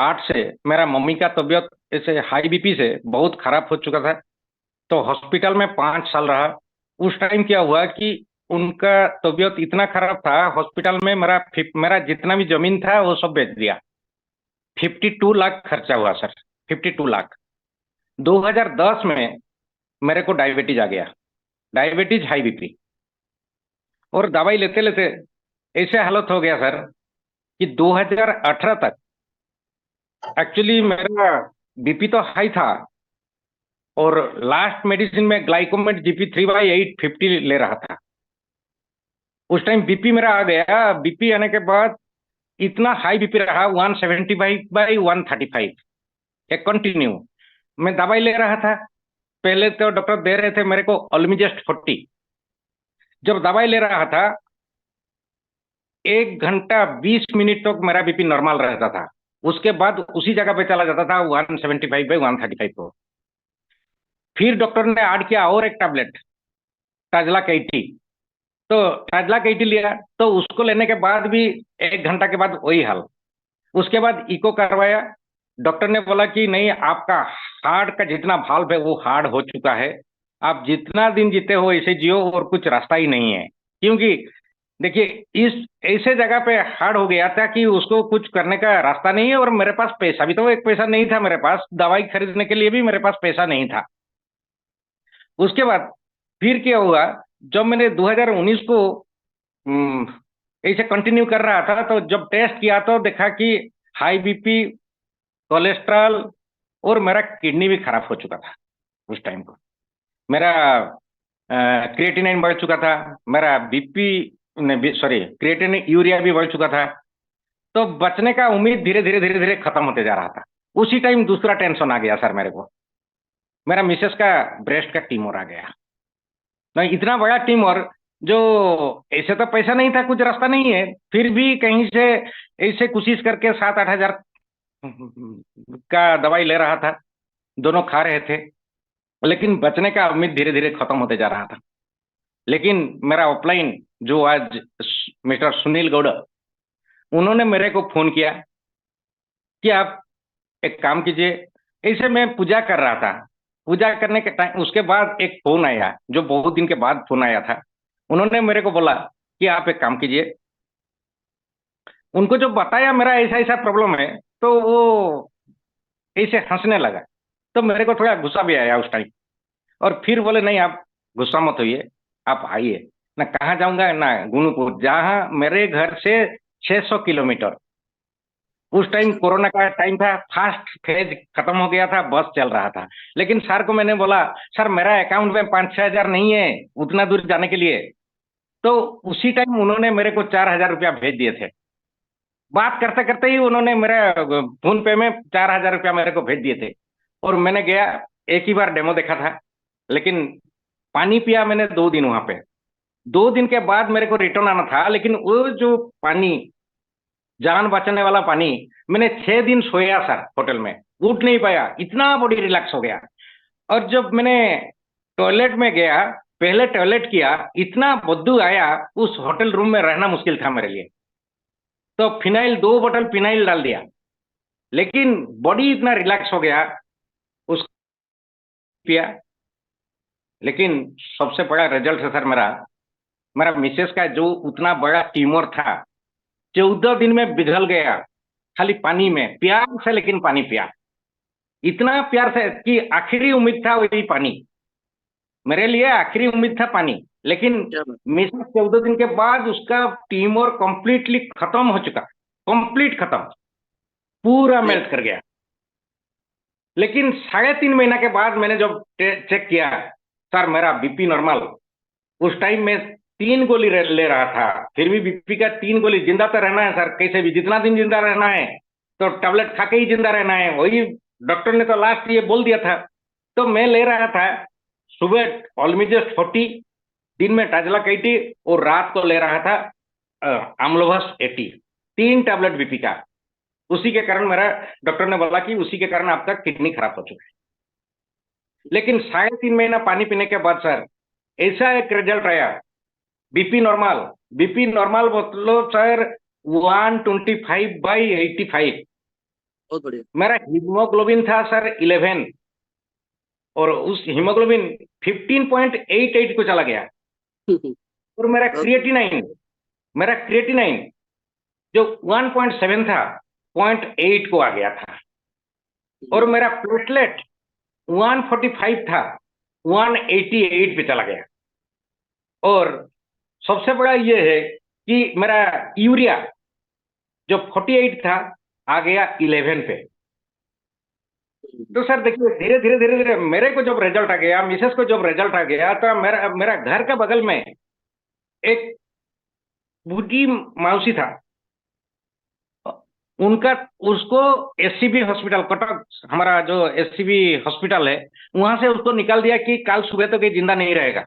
2008 से मेरा मम्मी का तबीयत ऐसे हाई बीपी से बहुत खराब हो चुका था। तो हॉस्पिटल में 5 साल रहा। उस टाइम क्या हुआ कि उनका तबीयत इतना खराब था, हॉस्पिटल में मेरा जितना भी जमीन था वो सब बेच दिया। 52 लाख खर्चा हुआ सर। 52 लाख। 2010 में मेरे को डायबिटीज आ गया। डायबिटीज, हाई बीपी, और दवाई लेते लेते ऐसे हालत हो गया सर कि 2018 तक एक्चुअली मेरा बीपी तो हाई था। और लास्ट मेडिसिन में ग्लाइकोमेट GP3/8 50 ले रहा था। उस टाइम बीपी मेरा आ गया। बीपी आने के बाद इतना हाई बीपी रहा, 175/135, एक कंटिन्यू। मैं दवाई ले रहा था। पहले तो डॉक्टर दे रहे थे मेरे को ऑल्मिजेस्ट 40। जब दवाई ले रहा था, 1 घंटा 20 मिनट तक मेरा बीपी नॉर्मल रहता था। उसके बाद उसी जगह पे चला जाता था 175/135 को। फिर डॉक्टर ने ऐड किया और एक टैबलेट, टाजला 80। तो टाजला 80 लिया, तो उसको लेने के बाद भी 1 घंटा के बाद वही हाल। उसके बाद इको करवाया। डॉक्टर ने बोला कि नहीं, आपका हार्ट का जितना भाल्व है वो हार्ड हो चुका है। आप जितना दिन जीते हो ऐसे जियो, और कुछ रास्ता ही नहीं है। क्योंकि देखिए, इस ऐसे जगह पे हार्ड हो गया था कि उसको कुछ करने का रास्ता नहीं है। और मेरे पास पैसा भी, तो एक पैसा नहीं था मेरे पास, दवाई खरीदने के लिए भी मेरे पास पैसा नहीं था। उसके बाद फिर क्या हुआ, जब मैंने 2019 को हम्म, ऐसे कंटिन्यू कर रहा था, तो जब टेस्ट किया तो देखा कि हाई बीपी, कोलेस्ट्रॉल, और मेरा किडनी भी खराब हो चुका था उस टाइम को। मेरा क्रिएटिनिन बढ़ चुका था। मेरा बीपी, सॉरी, क्रिएटिनिन यूरिया भी बढ़ चुका था। तो बचने का उम्मीद धीरे धीरे धीरे धीरे खत्म होते जा रहा था। उसी टाइम दूसरा टेंशन आ गया सर मेरे को। मेरा मिसेस का ब्रेस्ट का ट्यूमर आ गया। नहीं, इतना बड़ा ट्यूमर, जो ऐसे तो पैसा नहीं था, कुछ रास्ता नहीं है, फिर भी कहीं से ऐसे कोशिश करके 7-8 हजार का दवाई ले रहा था। दोनों खा रहे थे, लेकिन बचने का उम्मीद धीरे धीरे खत्म होते जा रहा था। लेकिन मेरा ऑफलाइन, जो आज मिस्टर सुनील गौड़, उन्होंने मेरे को फोन किया कि आप एक काम कीजिए। ऐसे मैं पूजा कर रहा था। पूजा करने के टाइम उसके बाद एक फोन आया, जो बहुत दिन के बाद फोन आया था। उन्होंने मेरे को बोला कि आप एक काम कीजिए। उनको जो बताया मेरा ऐसा ऐसा प्रॉब्लम है, तो वो ऐसे हंसने लगा। तो मेरे को थोड़ा गुस्सा भी आया उस टाइम। और फिर बोले नहीं, आप गुस्सा मत होइए, आप आइए। ना कहाँ जाऊंगा, ना गुनूपुर, जहाँ मेरे घर से 600 किलोमीटर। उस टाइम कोरोना का टाइम था, फास्ट फेज खत्म हो गया था, बस चल रहा था। लेकिन सर को मैंने बोला, सर मेरा अकाउंट में 5-6 हजार नहीं है उतना दूर जाने के लिए। तो उसी टाइम उन्होंने मेरे को 4 हजार रुपया भेज दिए थे। बात करते करते ही उन्होंने मेरे फोन पे में 4 हजार रुपया मेरे को भेज दिए थे। और मैंने गया, एक ही बार डेमो देखा था। लेकिन पानी पिया मैंने 2 दिन वहां पे। 2 दिन के बाद मेरे को रिटर्न आना था, लेकिन वो जो पानी, जान बचाने वाला पानी, मैंने 6 दिन सोया सर होटल में। उठ नहीं पाया, इतना बॉडी रिलैक्स हो गया। और जब मैंने टॉयलेट में गया, पहले टॉयलेट किया, इतना बदबू आया, उस होटल रूम में रहना मुश्किल था मेरे लिए। तो फिनाइल, 2 बोतल फिनाइल डाल दिया। लेकिन बॉडी इतना रिलैक्स हो गया, उस पिया। लेकिन सबसे बड़ा रिजल्ट है सर मेरा, मेरा मिसेस का जो उतना बड़ा ट्यूमर था, 14 दिन में पिघल गया। खाली पानी में, प्यार से, लेकिन पानी पिया। इतना प्यार से कि आखिरी उम्मीद था वही पानी। मेरे लिए आखिरी उम्मीद था पानी। लेकिन क्या बात। मिसेस 14 दिन के बाद उसका ट्यूमर कंप्लीटली खत्म हो चुका। कंप्लीट खत्म। पूरा ये मेल्ट कर गया। लेकिन 3.5 महीना के बाद मैंने जब चेक किया, सर मेरा बीपी नॉर्मल। उस टाइम में 3 गोली ले रहा था। फिर भी बीपी का 3 गोली, जिंदा तो रहना है सर, कैसे भी, जितना दिन जिंदा रहना है तो टैबलेट खा के ही जिंदा रहना है, वही डॉक्टर ने तो लास्ट ये बोल दिया था। तो मैं ले रहा था, सुबह ऑल्मिजेस्ट 40, दिन में टाजला 80, और रात को ले रहा था आम्लोभस 80। 3 टैबलेट बीपी का। उसी के कारण मेरा, डॉक्टर ने बोला कि उसी के कारण आपका किडनी खराब हो चुका है। लेकिन 3.5 महीना पानी पीने के बाद सर, ऐसा एक रिजल्ट आया। BP normal. बीपी नॉर्मल मतलब सर 125/85। बहुत बढ़िया। मेरा हीमोग्लोबिन था सर 11, और उस हीमोग्लोबिन 15.88 को चला गया। और मेरा क्रिएटिनाइन जो 1.7 था, 0.8 को आ गया था। और मेरा प्लेटलेट 145 था, 188 पे चला गया। और सबसे बड़ा ये है कि मेरा यूरिया जो 48 था आ गया 11 पे। तो सर देखिए, धीरे धीरे धीरे धीरे मेरे को जब रिजल्ट आ गया, मिसेस को जब रिजल्ट आ गया, तो मेरा मेरा घर के बगल में एक बूढ़ी मौसी था, उनका उसको एससीबी हॉस्पिटल कटक, हमारा जो एससीबी हॉस्पिटल है, वहां से उसको निकाल दिया कि कल सुबह तक ये जिंदा नहीं रहेगा,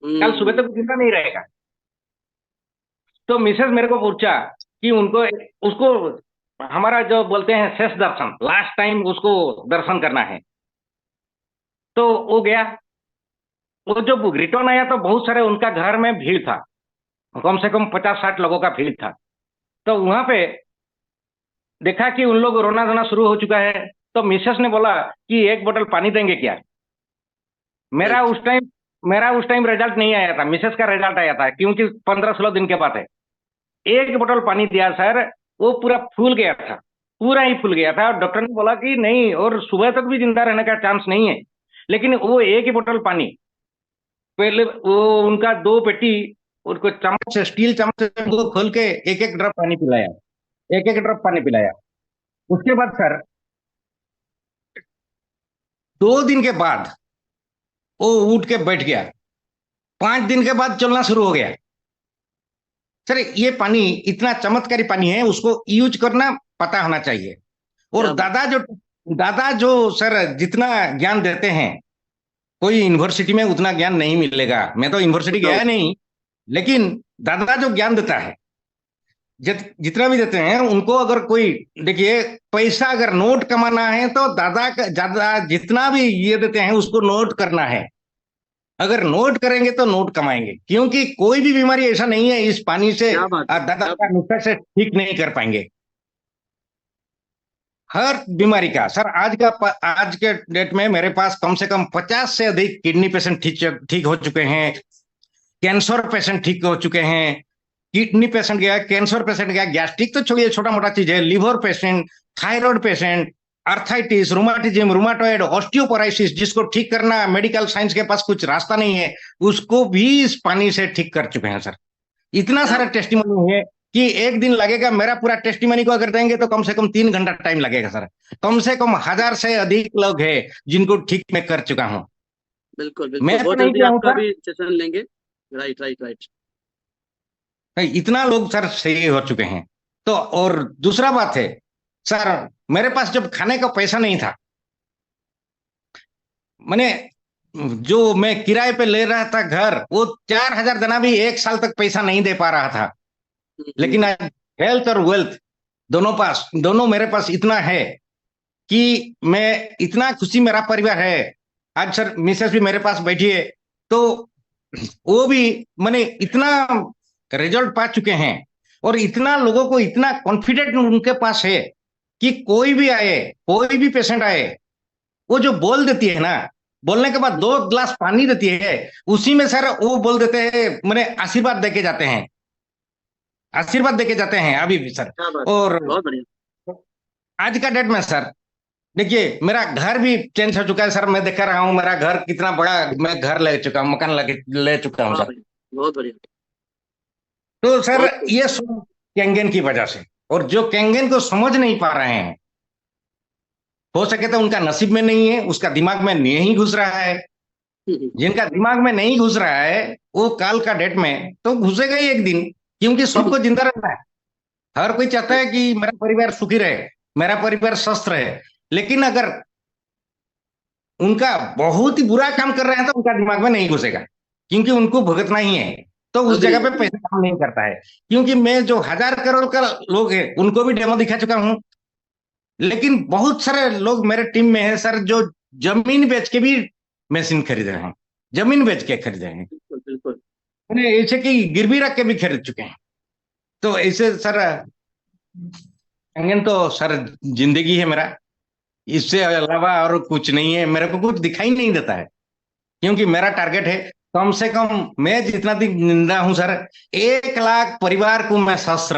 कल सुबह तक जिंदा नहीं रहेगा। तो मिसेस मेरे को पूछा कि उनको उसको हमारा जो बोलते हैं शेष दर्शन, लास्ट टाइम उसको दर्शन करना है। तो वो गया, वो जब रिटर्न आया तो बहुत सारे उनका घर में भीड़ था, कम से कम 50-60 लोगों का भीड़ था। तो वहां पे देखा कि उन लोग रोना धोना शुरू हो चुका है। तो मिसेस ने बोला कि एक बोतल पानी देंगे क्या। मेरा उस टाइम मेरा उस टाइम रिजल्ट नहीं आया था, मिसेस का रिजल्ट आया था, क्योंकि 15-16 दिन के बाद है। एक बोतल पानी दिया सर, वो पूरा फूल गया था, पूरा ही फूल गया था। और डॉक्टर ने बोला कि नहीं, और सुबह तक भी जिंदा रहने का चांस नहीं है। लेकिन वो एक ही बोतल पानी, पहले वो उनका 2 पेटी, उनको चम्मच से, स्टील चम्मच से उनको खोल के एक एक ड्रॉप पानी पिलाया, एक एक ड्रॉप पानी पिलाया। उसके बाद सर 2 दिन के बाद वो उठ के बैठ गया, 5 दिन के बाद चलना शुरू हो गया। सर ये पानी इतना चमत्कारी पानी है, उसको यूज करना पता होना चाहिए। और दादा जो सर जितना ज्ञान देते हैं, कोई यूनिवर्सिटी में उतना ज्ञान नहीं मिलेगा। मैं तो यूनिवर्सिटी गया नहीं, लेकिन दादा जो ज्ञान देता है, जितना भी देते हैं उनको, अगर कोई देखिए, पैसा अगर नोट कमाना है तो दादा जितना भी ये देते हैं उसको नोट करना है। अगर नोट करेंगे तो नोट कमाएंगे, क्योंकि कोई भी बीमारी ऐसा नहीं है इस पानी से दादा का नुस्खे से ठीक नहीं कर पाएंगे। हर बीमारी का सर, आज के डेट में मेरे पास कम से कम 50 से अधिक किडनी पेशेंट ठीक हो चुके हैं, कैंसर पेशेंट ठीक हो चुके हैं, किडनी पेशेंट गया, कैंसर पेशेंट गया, गैस्ट्रिक तो छोड़िए, छोटा मोटा चीज है, liver patient, thyroid patient, arthritis, rheumatism, rheumatoid, osteoporosis, जिसको ठीक करना मेडिकल साइंस के पास कुछ रास्ता नहीं है, उसको भी इस पानी से ठीक कर चुके हैं सर। इतना सारा टेस्टिमोनी है कि एक दिन लगेगा, मेरा पूरा टेस्टिमोनी को अगर देंगे तो कम से कम 3 घंटा टाइम लगेगा सर। कम से कम 1000 से अधिक लोग हैं जिनको ठीक मैं कर चुका हूँ। बिल्कुल बिल्कुल, मैं बहुत तो नहीं जल्दी किया हूँ आपका सर, भी सेशन लेंगे। Right right right. इतना लोग सर सही हो चुके हैं। तो और दूसरा बात है सर, मेरे पास जब खाने का पैसा नहीं था, मैंने जो मैं किराए पे ले रहा था घर, वो 4000 देना भी 1 साल तक पैसा नहीं दे पा रहा था। लेकिन आज हेल्थ और वेल्थ दोनों मेरे पास इतना है कि मैं इतना खुशी, मेरा परिवार है। आज सर मिसेस भी मेरे पास बैठी है, तो वो भी मैंने इतना रिजल्ट पा चुके हैं, और इतना लोगों को इतना कॉन्फिडेंट उनके पास है कि कोई भी आए, कोई भी पेशेंट आए, वो जो बोल देती है ना, बोलने के बाद 2 गिलास पानी देती है, उसी में सर वो बोल देते हैं, मैंने आशीर्वाद देके जाते हैं, आशीर्वाद देके जाते हैं अभी भी सर। और बहुत बढ़िया। आज का डेट में सर देखिए, मेरा घर भी चेंज हो चुका है सर। मैं देख रहा हूँ मेरा घर कितना बड़ा, मैं घर ले चुका हूँ, मकान ले चुका हूँ सर। बहुत बढ़िया। तो सर ये सब केंगन की वजह से, और जो केंगन को समझ नहीं पा रहे हैं, हो सके तो उनका नसीब में नहीं है, उसका दिमाग में नहीं घुस रहा है। जिनका दिमाग में नहीं घुस रहा है वो काल का डेट में तो घुसेगा ही एक दिन, क्योंकि सबको जिंदा रहना है। हर कोई चाहता है कि मेरा परिवार सुखी रहे, मेरा परिवार स्वस्थ रहे। लेकिन अगर उनका बहुत ही बुरा काम कर रहे हैं तो उनका दिमाग में नहीं घुसेगा, क्योंकि उनको भुगतना ही है। तो उस जगह पे पैसा काम नहीं करता है। क्योंकि मैं जो 1000 करोड़ का लोग हैं उनको भी डेमो दिखा चुका हूं, लेकिन बहुत सारे लोग मेरे टीम में है सर जो जमीन बेच के भी मशीन खरीदे हैं, जमीन बेच के खरीदे हैं, बिल्कुल। ऐसे कि गिरवी रख के भी खरीद चुके हैं। तो ऐसे सर तो सर जिंदगी है मेरा, इससे अलावा और कुछ नहीं है, मेरे को कुछ दिखाई नहीं देता है, क्योंकि मेरा टारगेट है कम से कम, मैं जितना दिन जिंदा हूं सर, 1 लाख परिवार को मैं स्वस्थ